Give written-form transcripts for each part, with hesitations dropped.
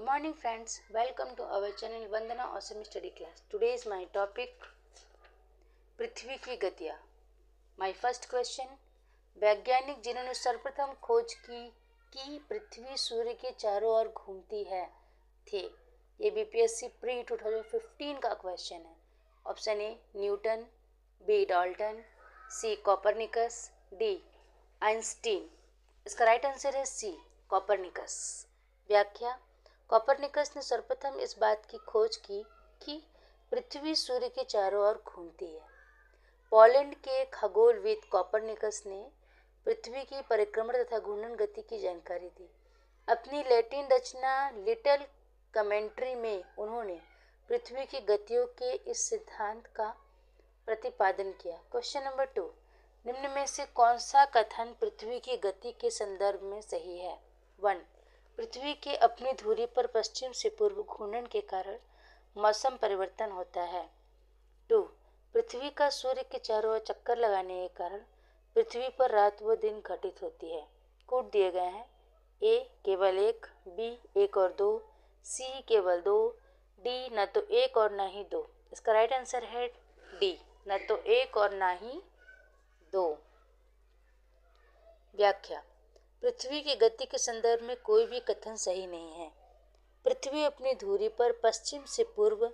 morning friends, welcome to our channel Vandana Awesome Study Class. Today is my topic पृथ्वी की गतियाँ. My first question, वैज्ञानिक जिन्होंने सर्वप्रथम खोज की कि पृथ्वी सूर्य के चारों ओर घूमती है थे. ये बीपीएससी प्री 2015 का क्वेश्चन है. Option A Newton, B Dalton, C Copernicus, D Einstein. इसका राइट आंसर है सी कॉपरनिकस. व्याख्या, कॉपरनिकस ने सर्वप्रथम इस बात की खोज की कि पृथ्वी सूर्य के चारों ओर घूमती है. पोलैंड के खगोलविद कॉपरनिकस ने पृथ्वी की परिक्रमण तथा घूर्णन गति की जानकारी दी. अपनी लैटिन रचना लिटिल कमेंट्री में उन्होंने पृथ्वी की गतियों के इस सिद्धांत का प्रतिपादन किया. क्वेश्चन नंबर 2, निम्न में से कौन सा कथन पृथ्वी की गति के संदर्भ में सही है? 1. पृथ्वी के अपनी धुरी पर पश्चिम से पूर्व घूर्णन के कारण मौसम परिवर्तन होता है. 2. पृथ्वी का सूर्य के चारों ओर चक्कर लगाने के कारण पृथ्वी पर रात व दिन घटित होती है. कोड दिए गए हैं. ए केवल एक, बी एक और दो, सी केवल दो, डी न तो एक और न ही दो. इसका राइट आंसर है डी, न तो एक और न ही दो. व्याख्या, पृथ्वी की गति के संदर्भ में कोई भी कथन सही नहीं है. पृथ्वी अपनी धुरी पर पश्चिम से पूर्व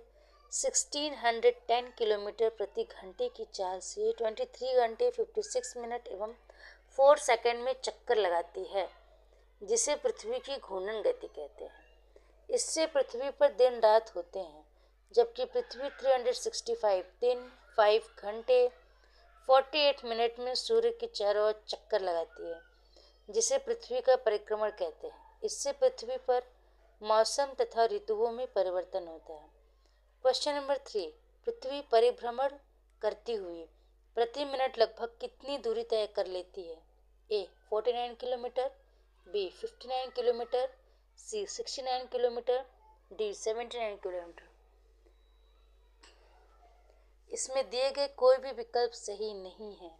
1610 किलोमीटर प्रति घंटे की चाल से 23 घंटे 56 मिनट एवं 4 सेकंड में चक्कर लगाती है, जिसे पृथ्वी की घूर्णन गति कहते हैं. इससे पृथ्वी पर दिन रात होते हैं, जबकि पृथ्वी 365 दिन 5 घंटे 48 मिनट में सूर्य के चारों ओर चक्कर लगाती है, जिसे पृथ्वी का परिक्रमण कहते हैं. इससे पृथ्वी पर मौसम तथा ऋतुओं में परिवर्तन होता है. क्वेश्चन नंबर 3, पृथ्वी परिभ्रमण करती हुई प्रति मिनट लगभग कितनी दूरी तय कर लेती है? ए 49 किलोमीटर, बी 59 किलोमीटर, सी 69 किलोमीटर, डी 79 किलोमीटर. इसमें दिए गए कोई भी विकल्प सही नहीं है.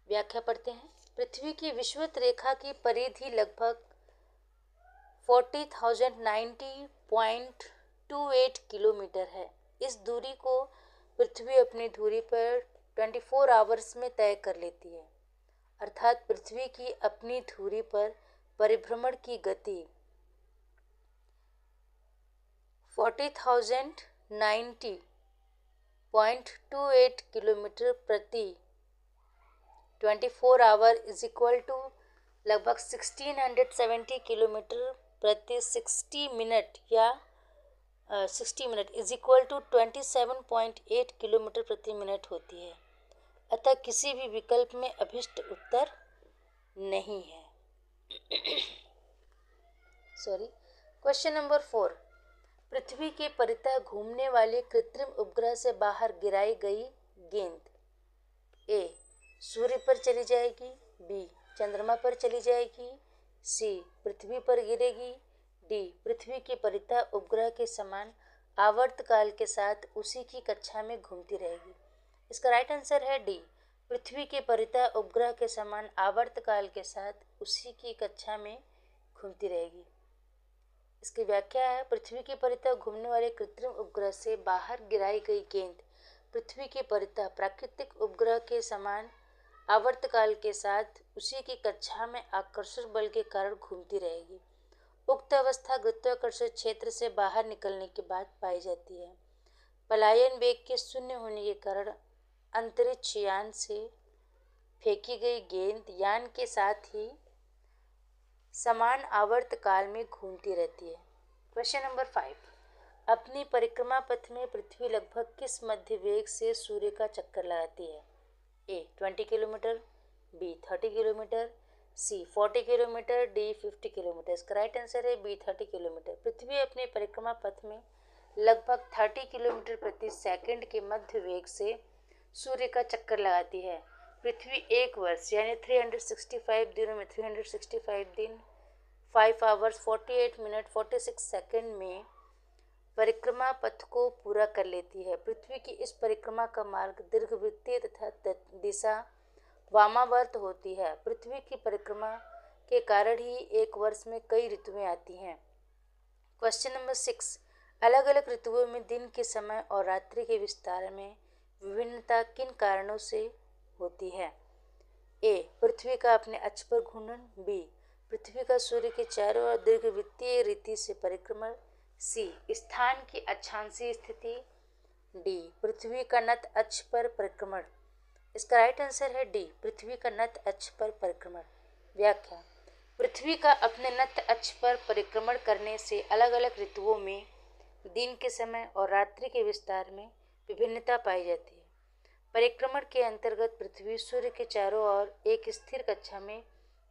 व्याख्या पढ़ते हैं. पृथ्वी की विषुवत रेखा की परिधि लगभग 40,090.28 किलोमीटर है. इस दूरी को पृथ्वी अपनी धुरी पर 24 आवर्स में तय कर लेती है. अर्थात पृथ्वी की अपनी धुरी पर परिभ्रमण की गति 40,090.28 किलोमीटर प्रति 24 आवर इज इक्वल टू लगभग 1670 किलोमीटर प्रति 60 मिनट या 60 minute is equal to 27.8 kilometre प्रति मिनट होती है. अतः किसी भी विकल्प में अभिष्ट उत्तर नहीं है. क्वेश्चन नंबर 4, पृथ्वी के परितः घूमने वाले कृत्रिम उपग्रह से बाहर गिराई गई गेंद ए सूर्य पर चली जाएगी, बी चंद्रमा पर चली जाएगी, सी पृथ्वी पर गिरेगी, डी पृथ्वी के परितः उपग्रह के समान आवर्तकाल के साथ उसी की कक्षा में घूमती रहेगी. इसका राइट आंसर है डी, पृथ्वी के परितः उपग्रह के समान आवर्तकाल के साथ उसी की कक्षा में घूमती रहेगी. इसकी व्याख्या है, पृथ्वी के परितः घूमने वाले कृत्रिम उपग्रह से बाहर गिराई गई गेंद पृथ्वी के परितः प्राकृतिक उपग्रह के समान आवर्तकाल के साथ उसी की कक्षा में आकर्षण बल के कारण घूमती रहेगी. उक्त अवस्था गुरुत्वाकर्षण क्षेत्र से बाहर निकलने के बाद पाई जाती है. पलायन वेग के शून्य होने के कारण अंतरिक्ष यान से फेंकी गई गेंद यान के साथ ही समान आवर्तकाल में घूमती रहती है. क्वेश्चन नंबर 5, अपनी परिक्रमा पथ में पृथ्वी लगभग किस मध्य वेग से सूर्य का चक्कर लगाती है? ए 20 किलोमीटर, बी 30 किलोमीटर, सी 40 किलोमीटर, डी 50 किलोमीटर. इसका राइट आंसर है बी 30 किलोमीटर. पृथ्वी अपने परिक्रमा पथ में लगभग 30 किलोमीटर प्रति सेकंड के मध्य वेग से सूर्य का चक्कर लगाती है. पृथ्वी एक वर्ष यानी 365 दिनों में 365 दिन 5 आवर्स 48 मिनट 46 सेकंड में परिक्रमा पथ को पूरा कर लेती है. पृथ्वी की इस परिक्रमा का मार्ग दीर्घवृत्तीय तथा दिशा वामावर्त होती है. पृथ्वी की परिक्रमा के कारण ही एक वर्ष में कई ऋतुएं आती हैं. क्वेश्चन नंबर 6, अलग अलग ऋतुओं में दिन के समय और रात्रि के विस्तार में विभिन्नता किन कारणों से होती है? ए, पृथ्वी का अपने अक्ष पर घूर्णन। बी, पृथ्वी का सूर्य के चारों ओर दीर्घवृत्तीय रीति से परिक्रमण। सी, स्थान की अक्षांशीय स्थिति। डी, पृथ्वी का नत अक्ष पर परिक्रमण। इसका राइट आंसर है डी, पृथ्वी का नत अक्ष पर परिक्रमण। व्याख्या, पृथ्वी का अपने नत अक्ष पर परिक्रमण करने से अलग अलग ऋतुओं में दिन के समय और रात्रि के विस्तार में विभिन्नता पाई जाती है। परिक्रमण के अंतर्गत पृथ्वी सूर्य के चारों ओर एक स्थिर कक्षा में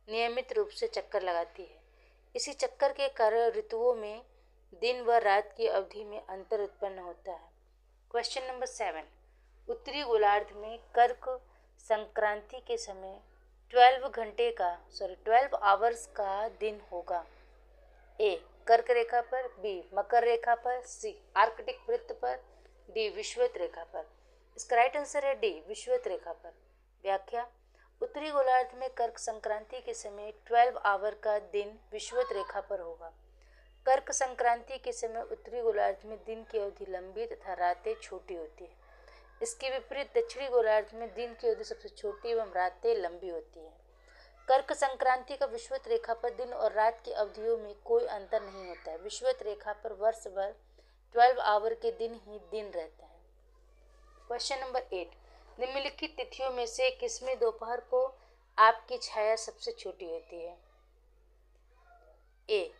नियमित रूप से चक्कर लगाती है। इसी चक्कर के कारण ऋतुओं में दिन व रात की अवधि में अंतर उत्पन्न होता है। क्वेश्चन नंबर 7, उत्तरी गोलार्ध में कर्क संक्रांति के समय 12 आवर्स का दिन होगा। ए, कर्क रेखा पर। बी, मकर रेखा पर। सी, आर्कटिक वृत्त पर। डी, विषुवत रेखा पर। इसका राइट आंसर है डी, विषुवत रेखा पर। व्याख्या, उत्तरी गोलार्ध में कर्क संक्रांति के समय 12 आवर का दिन विषुवत रेखा पर होगा। कर्क संक्रांति के समय उत्तरी गोलार्ध में दिन की अवधि लंबी तथा रातें छोटी होती है। इसके विपरीत दक्षिणी गोलार्ध में दिन की अवधि सबसे छोटी एवं रातें लंबी होती है। कर्क संक्रांति का विषुवत रेखा पर दिन और रात की अवधियों में कोई अंतर नहीं होता है। विषुवत रेखा पर वर्ष भर 12 आवर के दिन ही दिन रहता है। क्वेश्चन नंबर 8, निम्नलिखित तिथियों में से किसमें दोपहर को आपकी छाया सबसे छोटी होती है? ए,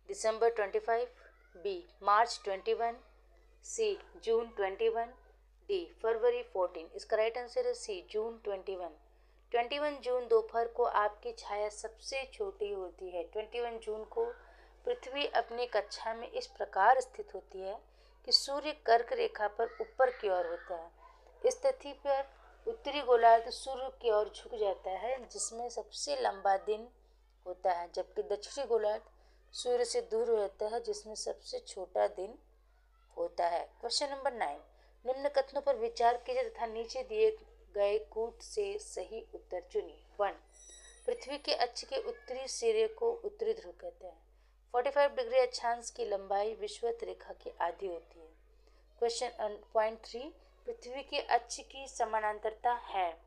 दिसंबर 25। बी, मार्च 21। सी, जून 21। डी, फरवरी 14। इसका राइट आंसर है सी, जून 21। 21 जून दोपहर को आपकी छाया सबसे छोटी होती है। 21 जून को पृथ्वी अपनी कक्षा में इस प्रकार स्थित होती है कि सूर्य कर्क रेखा पर ऊपर की ओर होता है। इस तिथि पर उत्तरी गोलार्ध सूर्य की ओर झुक जाता है, जिसमें सबसे लंबा दिन होता है, जबकि दक्षिणी गोलार्ध सूर्य से दूर रहता है, जिसमें सबसे छोटा दिन होता है। क्वेश्चन नंबर 9, निम्न कथनों पर विचार कीजिए तथा नीचे दिए गए कूट से सही उत्तर चुनिए। 1, पृथ्वी के अक्ष के उत्तरी सिरे को उत्तरी ध्रुव कहते हैं। 45 डिग्री अक्षांश की लंबाई विषुवत रेखा की आधी होती है। क्वेश्चन पॉइंट 3, पृथ्वी के अक्ष की समानांतरता है।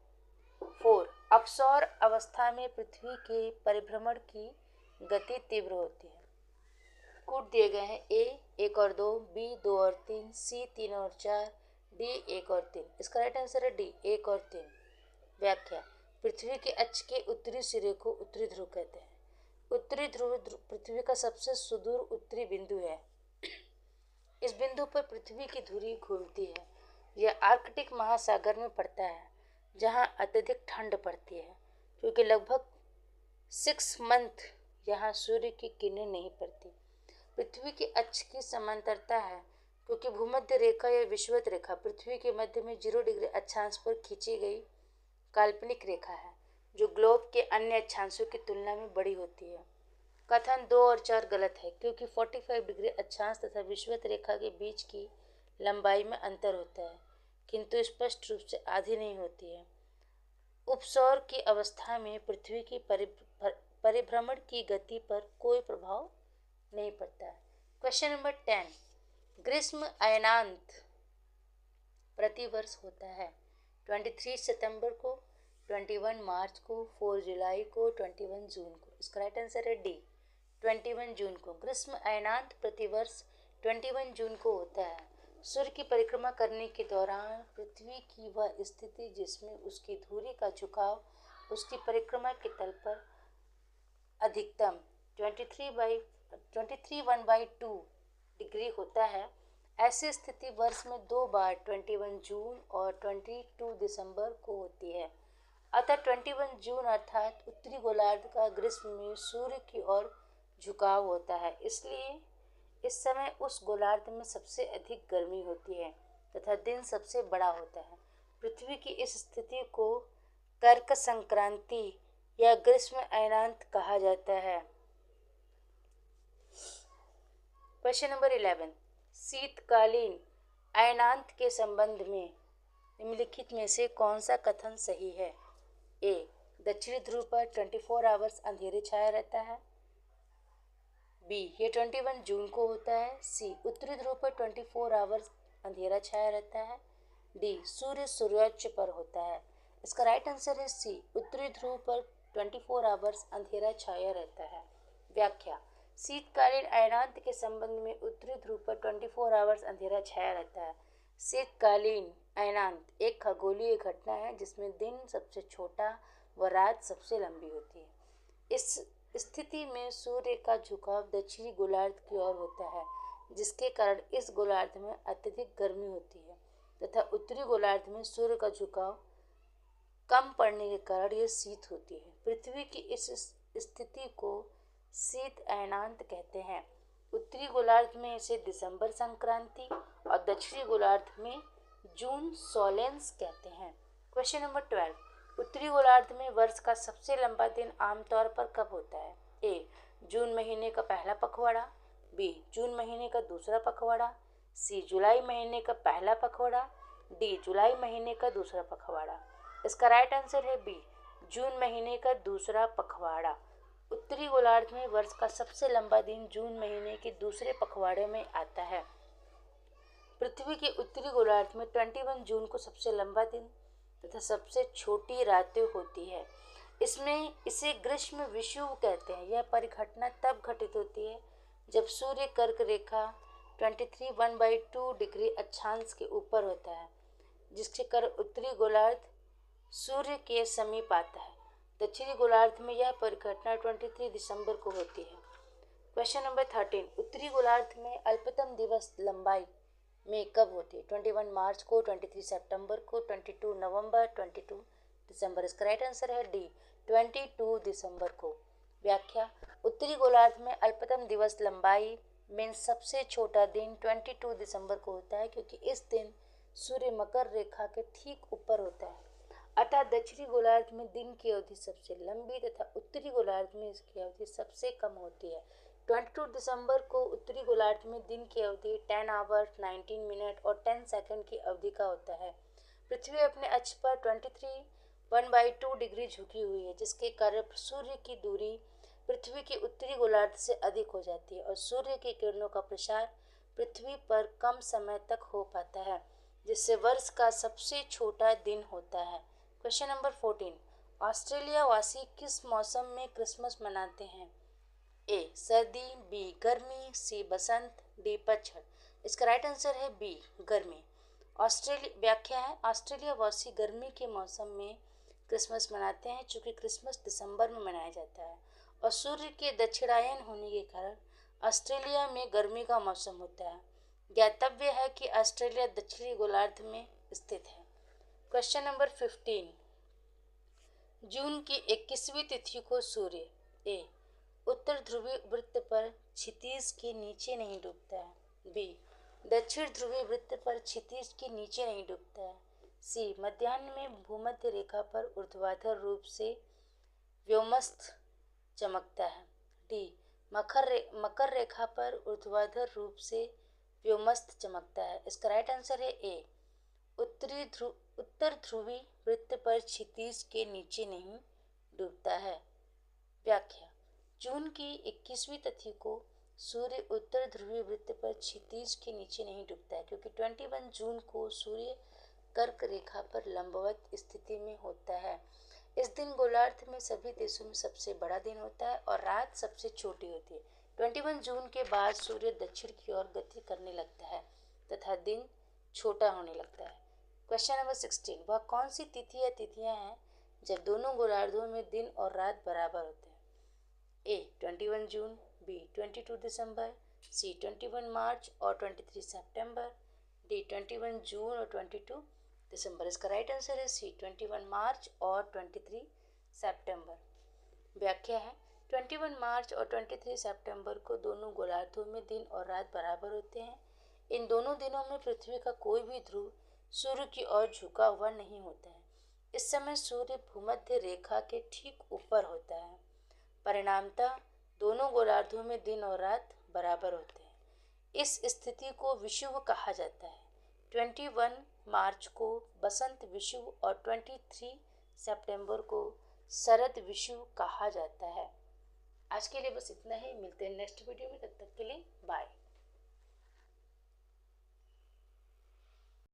4, अपसौर अवस्था में पृथ्वी के परिभ्रमण की गति तीव्र होती है। कूट दिए गए हैं। ए, 1 और 2। बी, 2 और 3। सी, 3 और 4। डी, 1 और 3। इसका राइट आंसर है डी, 1 और 3। व्याख्या, पृथ्वी के अक्ष के उत्तरी सिरे को उत्तरी ध्रुव कहते हैं। उत्तरी ध्रुव पृथ्वी का सबसे सुदूर उत्तरी बिंदु है। इस बिंदु पर पृथ्वी की धुरी घूमती है। यह आर्कटिक महासागर में पड़ता है, जहां अत्यधिक ठंड पड़ती है, क्योंकि लगभग 6 मंथ यहाँ सूर्य की किरणें नहीं पड़ती। पृथ्वी के अक्ष की समांतरता है, क्योंकि भूमध्य रेखा या विषुवत रेखा पृथ्वी के मध्य में 0 डिग्री अक्षांश पर खींची गई काल्पनिक रेखा है, जो ग्लोब के अन्य अक्षांशों की तुलना में बड़ी होती है। कथन 2 और 4 गलत है, क्योंकि 45 डिग्री अक्षांश तथा विषुवत रेखा के बीच की लंबाई में अंतर होता है, किंतु स्पष्ट रूप से आधी नहीं होती है। उपसौर की अवस्था में पृथ्वी की परिभ्रमण की गति पर कोई प्रभाव नहीं पड़ता है। क्वेश्चन नंबर 10, ग्रीष्म अयनांत प्रतिवर्ष होता है। 23 सितंबर को, 21 मार्च को, 4 जुलाई को, 21 जून को। इसका राइट आंसर है डी, 21 जून को। ग्रीष्म अयनांत प्रतिवर्ष 21 जून को होता है। सूर्य की परिक्रमा करने के दौरान पृथ्वी की वह स्थिति जिसमें उसकी धुरी का झुकाव उसकी परिक्रमा के तल पर अधिकतम 23/1/2 डिग्री होता है, ऐसी स्थिति वर्ष में 2 बार 21 जून और 22 दिसंबर को होती है। अतः 21 जून अर्थात उत्तरी गोलार्ध का ग्रीष्म में सूर्य की ओर झुकाव होता है, इसलिए इस समय उस गोलार्ध में सबसे अधिक गर्मी होती है तथा दिन सबसे बड़ा होता है। पृथ्वी की इस स्थिति को कर्क संक्रांति या ग्रीष्म अयनांत कहा जाता है। क्वेश्चन नंबर 11, शीतकालीन अयनांत के संबंध में निम्नलिखित में से कौन सा कथन सही है? ए, दक्षिणी ध्रुव पर 24 आवर्स अंधेरे छाया रहता है। बी, ये 21 जून को होता है। सी, उत्तरी ध्रुव पर 24 आवर्स अंधेरा छाया रहता है। डी, सूर्य सूर्योच्च पर होता है। इसका राइट आंसर है सी, उत्तरी ध्रुव पर 24 आवर्स अंधेरा छाया रहता है। व्याख्या, शीतकालीन अयनांत के संबंध में उत्तरी ध्रुव पर 24 आवर्स अंधेरा छाया रहता है। शीतकालीन अयनांत एक खगोलीय घटना है जिसमें दिन सबसे छोटा व रात सबसे लंबी होती है। इस स्थिति में सूर्य का झुकाव दक्षिणी गोलार्ध की ओर होता है, जिसके कारण इस गोलार्ध में अत्यधिक गर्मी होती है तथा उत्तरी गोलार्ध में सूर्य का झुकाव कम पड़ने के कारण यह शीत होती है। पृथ्वी की इस स्थिति को शीत अयनांत कहते हैं। उत्तरी गोलार्ध में इसे दिसंबर संक्रांति और दक्षिणी गोलार्ध में जून सोलेंस कहते हैं। क्वेश्चन नंबर 12, उत्तरी गोलार्ध में वर्ष का सबसे लंबा दिन आमतौर पर कब होता है? ए, जून महीने का पहला पखवाड़ा। बी, जून महीने का दूसरा पखवाड़ा। सी, जुलाई महीने का पहला पखवाड़ा। डी, जुलाई महीने का दूसरा पखवाड़ा। इसका राइट आंसर है बी, जून महीने का दूसरा पखवाड़ा। उत्तरी गोलार्ध में वर्ष का सबसे लंबा दिन जून महीने के दूसरे पखवाड़े में आता है। पृथ्वी के उत्तरी गोलार्ध में 21 जून को सबसे लंबा दिन तथा सबसे छोटी रातें होती है। इसमें इसे ग्रीष्म विषुव कहते हैं। यह परिघटना तब घटित होती है जब सूर्य कर्क रेखा 23 डिग्री अक्षांश के ऊपर होता है, जिसके कारण उत्तरी गोलार्ध सूर्य के समीप आता है। दक्षिणी गोलार्ध में यह परिघटना 23 दिसंबर को होती है। क्वेश्चन नंबर 13, उत्तरी गोलार्ध में अल्पतम दिवस लंबाई में कब होती है? 21 मार्च को, 23 सितंबर को, 22 नवंबर, 22 दिसंबर। इसका राइट आंसर है डी, 22 दिसंबर को। व्याख्या, उत्तरी गोलार्ध में अल्पतम दिवस लंबाई में सबसे छोटा दिन 22 दिसंबर को होता है, क्योंकि इस दिन सूर्य मकर रेखा के ठीक ऊपर होता है। अतः दक्षिणी गोलार्ध में दिन की अवधि सबसे लंबी तथा उत्तरी गोलार्ध में इसकी अवधि सबसे कम होती है। 22 दिसंबर को उत्तरी गोलार्ध में दिन की अवधि 10 आवर 19 मिनट और 10 सेकंड की अवधि का होता है। पृथ्वी अपने अक्ष पर 23 डिग्री झुकी हुई है, जिसके कारण सूर्य की दूरी पृथ्वी के उत्तरी गोलार्ध से अधिक हो जाती है और सूर्य की किरणों का प्रसार पृथ्वी पर कम समय तक हो पाता है, जिससे वर्ष का सबसे छोटा दिन होता है। क्वेश्चन नंबर 14, ऑस्ट्रेलिया वासी किस मौसम में क्रिसमस मनाते हैं? ए, सर्दी। बी, गर्मी। सी, बसंत। डी, पतझड़। इसका राइट आंसर है बी, गर्मी। व्याख्या है, ऑस्ट्रेलिया वासी गर्मी के मौसम में क्रिसमस मनाते हैं, चूँकि क्रिसमस दिसंबर में मनाया जाता है और सूर्य के दक्षिणायन होने के कारण ऑस्ट्रेलिया में गर्मी का मौसम होता है। ज्ञातव्य है कि ऑस्ट्रेलिया दक्षिणी गोलार्ध में स्थित है। क्वेश्चन नंबर 15, जून की 21वीं तिथि को सूर्य ए, उत्तर ध्रुवीय वृत्त पर क्षितिज के नीचे नहीं डूबता है। बी, दक्षिण ध्रुवीय वृत्त पर क्षितिज के नीचे नहीं डूबता है। सी, मध्याह्न में भूमध्य रेखा पर ऊर्ध्वाधर रूप से व्योमस्थ चमकता है। डी, मकर रेखा पर ऊर्ध्वाधर रूप से व्योमस्थ चमकता है। इसका राइट आंसर है ए, उत्तर ध्रुवीय वृत्त पर क्षितिज के नीचे नहीं डूबता है। व्याख्या, जून की 21वीं तिथि को सूर्य उत्तर ध्रुवीय वृत्त पर क्षितिज के नीचे नहीं डूबता है, क्योंकि 21 जून को सूर्य कर्क रेखा पर लंबवत स्थिति में होता है। इस दिन गोलार्ध में सभी देशों में सबसे बड़ा दिन होता है और रात सबसे छोटी होती है। 21 जून के बाद सूर्य दक्षिण की ओर गति करने लगता है तथा दिन छोटा होने लगता है। क्वेश्चन नंबर 16, वह कौन सी तिथि या तिथियां हैं जब दोनों गोलार्धों में दिन और रात बराबर होते हैं? ए, 21 जून। बी, 22 दिसंबर। सी, 21 मार्च और 23 सितंबर। डी, 21 जून और 22 दिसंबर। इसका राइट आंसर है सी, 21 मार्च और 23 सितंबर। व्याख्या है, 21 मार्च और 23 सितंबर को दोनों गोलार्धों में दिन और रात बराबर होते हैं। इन दोनों दिनों में पृथ्वी का कोई भी ध्रुव सूर्य की ओर झुका हुआ नहीं होता है। इस समय सूर्य भूमध्य रेखा के ठीक ऊपर होता है। परिणामतः दोनों गोलार्धों में दिन और रात बराबर होते हैं। इस स्थिति को विषुव कहा जाता है। 21 मार्च को बसंत विषुव और 23 सितंबर को शरद विषुव कहा जाता है। आज के लिए बस इतना ही, मिलते हैं नेक्स्ट वीडियो में, तब तक के लिए बाय।